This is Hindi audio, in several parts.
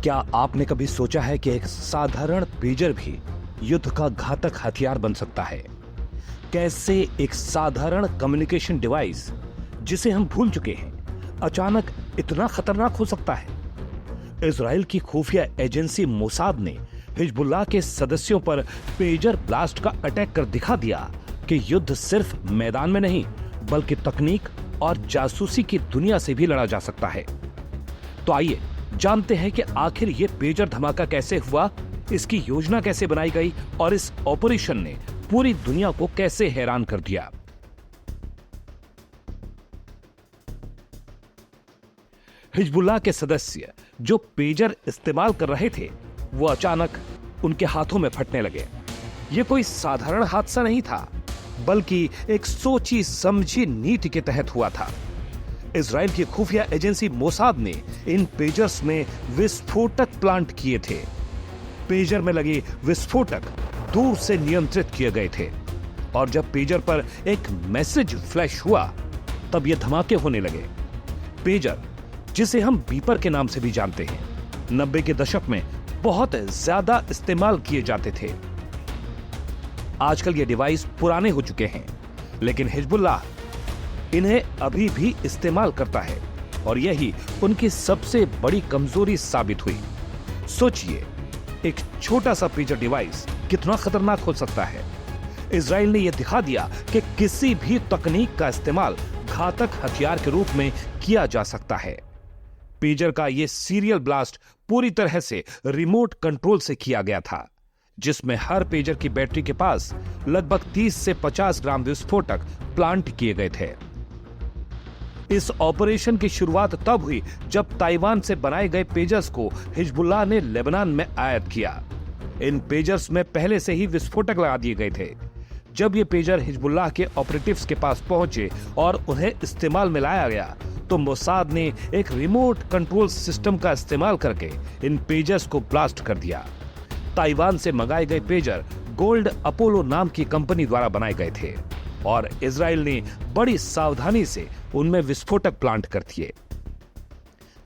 क्या आपने कभी सोचा है कि एक साधारण पेजर भी युद्ध का घातक हथियार बन सकता है? कैसे एक साधारण कम्युनिकेशन डिवाइस जिसे हम भूल चुके हैं अचानक इतना खतरनाक हो सकता है? इजराइल की खुफिया एजेंसी मोसाद ने हिजबुल्लाह के सदस्यों पर पेजर ब्लास्ट का अटैक कर दिखा दिया कि युद्ध सिर्फ मैदान में नहीं बल्कि तकनीक और जासूसी की दुनिया से भी लड़ा जा सकता है। तो आइए जानते हैं कि आखिर ये पेजर धमाका कैसे हुआ, इसकी योजना कैसे बनाई गई और इस ऑपरेशन ने पूरी दुनिया को कैसे हैरान कर दिया। हिजबुल्लाह के सदस्य जो पेजर इस्तेमाल कर रहे थे वो अचानक उनके हाथों में फटने लगे। ये कोई साधारण हादसा नहीं था बल्कि एक सोची समझी नीति के तहत हुआ था। इजराइल की खुफिया एजेंसी मोसाद ने इन पेजर्स में विस्फोटक प्लांट किए थे। पेजर में लगे विस्फोटक दूर से नियंत्रित किए गए थे और जब पेजर पर एक मैसेज फ्लैश हुआ तब ये धमाके होने लगे। पेजर, जिसे हम बीपर के नाम से भी जानते हैं, 90 के दशक में बहुत ज्यादा इस्तेमाल किए जाते थे। आजकल ये डिवाइस पुराने हो चुके हैं लेकिन हिजबुल्लाह इन्हें अभी भी इस्तेमाल करता है और यही उनकी सबसे बड़ी कमजोरी साबित हुई। सोचिए, एक छोटा सा पेजर डिवाइस कितना खतरनाक हो सकता है। इजराइल ने यह दिखा दिया कि किसी भी तकनीक का इस्तेमाल घातक हथियार के रूप में किया जा सकता है। पेजर का यह सीरियल ब्लास्ट पूरी तरह से रिमोट कंट्रोल से किया गया था, जिसमें हर पेजर की बैटरी के पास लगभग 30 से 50 ग्राम विस्फोटक प्लांट किए गए थे। इस ऑपरेशन की शुरुआत तब हुई जब ताइवान से बनाए गए पेजर्स को हिजबुल्लाह ने लेबनान में आयात किया। इन पेजर्स में पहले से ही विस्फोटक लगा दिए गए थे। जब ये पेजर हिजबुल्लाह के ऑपरेटिव्स के पास पहुंचे और उन्हें इस्तेमाल में लाया गया तो मोसाद ने एक रिमोट कंट्रोल सिस्टम का इस्तेमाल करके इन पेजर्स को ब्लास्ट कर दिया। ताइवान से मंगाए गए पेजर गोल्ड अपोलो नाम की कंपनी द्वारा बनाए गए थे और इजराइल ने बड़ी सावधानी से उनमें विस्फोटक प्लांट कर दिए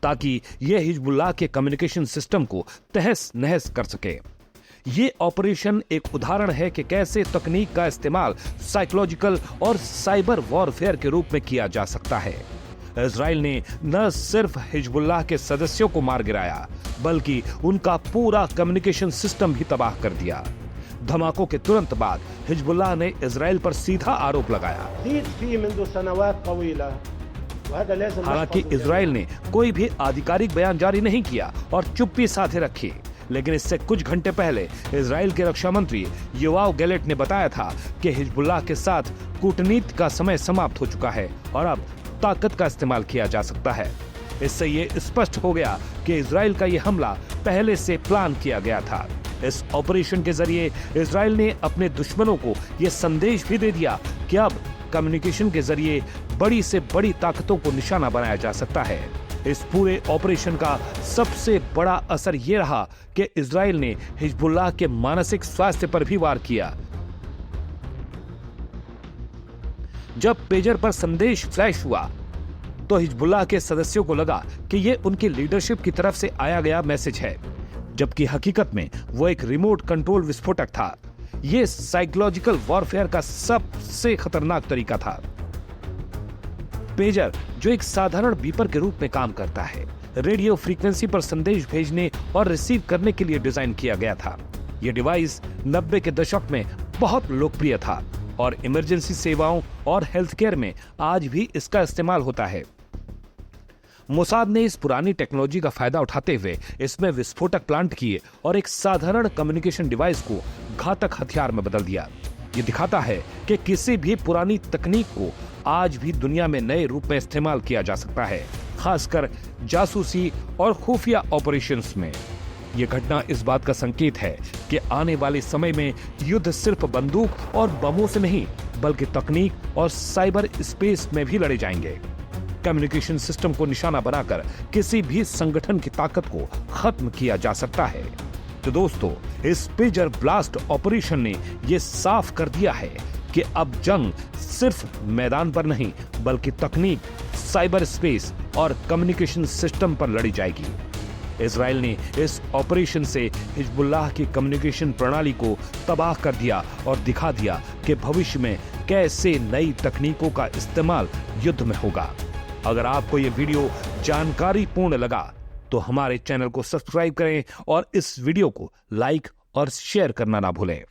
ताकि यह हिजबुल्लाह के कम्युनिकेशन सिस्टम को तहस नहस कर सके। ये ऑपरेशन एक उदाहरण है कि कैसे तकनीक का इस्तेमाल साइकोलॉजिकल और साइबर वॉरफेयर के रूप में किया जा सकता है। इजराइल ने न सिर्फ हिजबुल्लाह के सदस्यों को मार गिराया बल्कि उनका पूरा कम्युनिकेशन सिस्टम भी तबाह कर दिया। धमाकों के तुरंत बाद हिजबुल्लाह ने इजराइल पर सीधा आरोप लगाया। हालांकि इजराइल ने कोई भी आधिकारिक बयान जारी नहीं किया और चुप्पी साधे रखी, लेकिन इससे कुछ घंटे पहले इजराइल के रक्षा मंत्री योआव गैलेंट ने बताया था कि हिजबुल्लाह के साथ कूटनीति का समय समाप्त हो चुका है और अब ताकत का इस्तेमाल किया जा सकता है। इससे ये स्पष्ट हो गया कि इजराइल का ये हमला पहले से प्लान किया गया था। इस ऑपरेशन के जरिए इजराइल ने अपने दुश्मनों को ये संदेश भी दे दिया कि अब कम्युनिकेशन के जरिए बड़ी से बड़ी ताकतों को निशाना बनाया जा सकता है। इस पूरे ऑपरेशन का सबसे बड़ा असर ये रहा कि इजराइल ने हिजबुल्लाह के मानसिक स्वास्थ्य पर भी वार किया। जब पेजर पर संदेश फ्लैश हुआ तो हिजबुल्लाह के सदस्यों को लगा कि यह उनकी लीडरशिप की तरफ से आया गया मैसेज है, जबकि हकीकत में वो एक रिमोट कंट्रोल विस्फोटक था। यह साइकोलॉजिकल वॉरफेयर का सबसे खतरनाक तरीका था। पेजर, जो एक साधारण बीपर के रूप में काम करता है, रेडियो फ्रीक्वेंसी पर संदेश भेजने और रिसीव करने के लिए डिजाइन किया गया था। यह डिवाइस 90 के दशक में बहुत लोकप्रिय था और इमरजेंसी सेवाओं और हेल्थ केयर में आज भी इसका इस्तेमाल होता है। मोसाद ने इस पुरानी टेक्नोलॉजी का फायदा उठाते हुए इसमें विस्फोटक प्लांट किए और एक साधारण कम्युनिकेशन डिवाइस को घातक हथियार में बदल दिया। ये दिखाता है कि किसी भी पुरानी तकनीक को आज भी दुनिया में नए रूप में इस्तेमाल किया जा सकता है, खासकर जासूसी और खुफिया ऑपरेशंस में। यह घटना इस बात का संकेत है कि आने वाले समय में युद्ध सिर्फ बंदूक और बमों से नहीं बल्कि तकनीक और साइबर स्पेस में भी लड़े जाएंगे। कम्युनिकेशन सिस्टम को निशाना बनाकर किसी भी संगठन की ताकत को खत्म किया जा सकता है। तो दोस्तों, इस पेजर ब्लास्ट ऑपरेशन ने यह साफ कर दिया है कि अब जंग सिर्फ मैदान पर नहीं बल्कि तकनीक, साइबर स्पेस और कम्युनिकेशन सिस्टम पर लड़ी जाएगी। इजराइल ने इस ऑपरेशन से हिजबुल्लाह की कम्युनिकेशन प्रणाली को तबाह कर दिया और दिखा दिया कि भविष्य में कैसे नई तकनीकों का इस्तेमाल युद्ध में होगा। अगर आपको ये वीडियो जानकारीपूर्ण लगा तो हमारे चैनल को सब्सक्राइब करें और इस वीडियो को लाइक और शेयर करना ना भूलें।